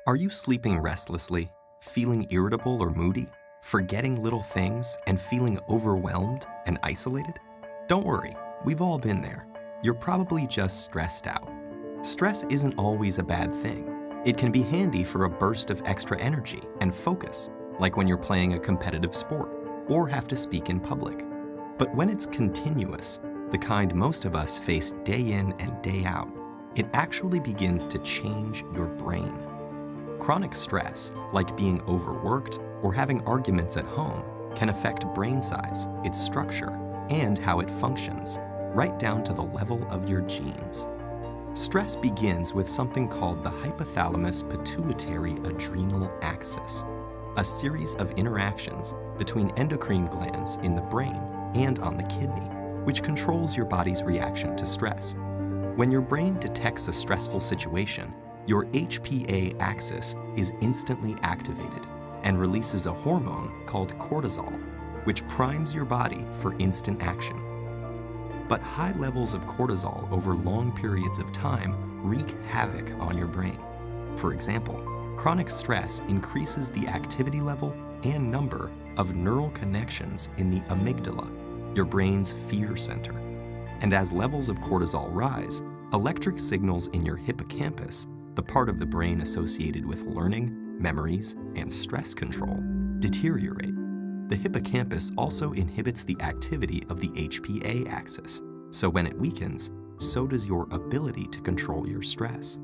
Are you sleeping restlessly, feeling irritable or moody, forgetting little things, and feeling overwhelmed and isolated? Don't worry, we've all been there. You're probably just stressed out. Stress isn't always a bad thing. It can be handy for a burst of extra energy and focus, like when you're playing a competitive sport or have to speak in public. But when it's continuous, the kind most of us face day in and day out, it actually begins to change your brain. Chronic stress, like being overworked or having arguments at home, can affect brain size, its structure, and how it functions, right down to the level of your genes. Stress begins with something called the hypothalamus-pituitary-adrenal axis, a series of interactions between endocrine glands in the brain and on the kidney, which controls your body's reaction to stress. When your brain detects a stressful situation, your HPA axis is instantly activated and releases a hormone called cortisol, which primes your body for instant action. But high levels of cortisol over long periods of time wreak havoc on your brain. For example, chronic stress increases the activity level and number of neural connections in the amygdala, your brain's fear center. And as levels of cortisol rise, electric signals in your hippocampus, the part of the brain associated with learning, memories, and stress control, deteriorate. The hippocampus also inhibits the activity of the HPA axis, so when it weakens, so does your ability to control your stress.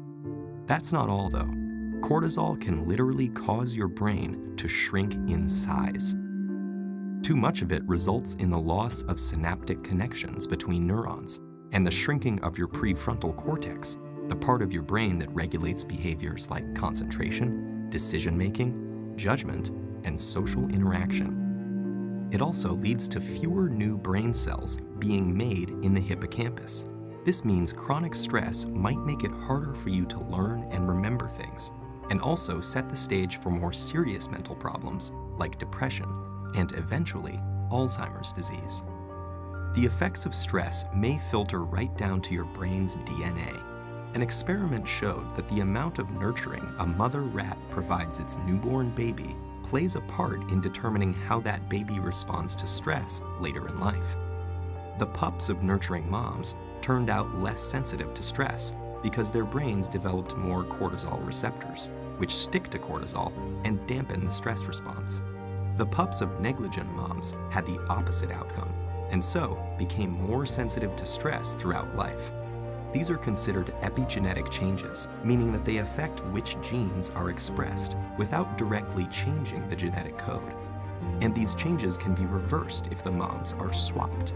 That's not all, though. Cortisol can literally cause your brain to shrink in size. Too much of it results in the loss of synaptic connections between neurons and the shrinking of your prefrontal cortex, the part of your brain that regulates behaviors like concentration, decision-making, judgment, and social interaction. It also leads to fewer new brain cells being made in the hippocampus. This means chronic stress might make it harder for you to learn and remember things, and also set the stage for more serious mental problems like depression and eventually Alzheimer's disease. The effects of stress may filter right down to your brain's DNA. An experiment showed that the amount of nurturing a mother rat provides its newborn baby plays a part in determining how that baby responds to stress later in life. The pups of nurturing moms turned out less sensitive to stress because their brains developed more cortisol receptors, which stick to cortisol and dampen the stress response. The pups of negligent moms had the opposite outcome, and so became more sensitive to stress throughout life. These are considered epigenetic changes, meaning that they affect which genes are expressed without directly changing the genetic code. And these changes can be reversed if the moms are swapped.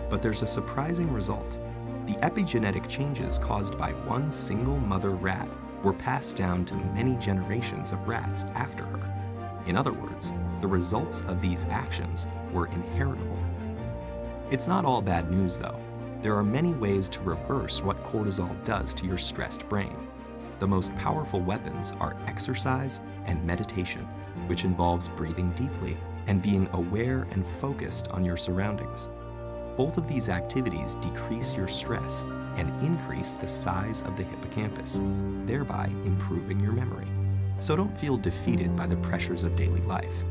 But there's a surprising result. The epigenetic changes caused by one single mother rat were passed down to many generations of rats after her. In other words, the results of these actions were inheritable. It's not all bad news, though. There are many ways to reverse what cortisol does to your stressed brain. The most powerful weapons are exercise and meditation, which involves breathing deeply and being aware and focused on your surroundings. Both of these activities decrease your stress and increase the size of the hippocampus, thereby improving your memory. So don't feel defeated by the pressures of daily life.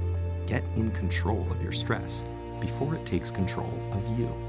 Get in control of your stress before it takes control of you.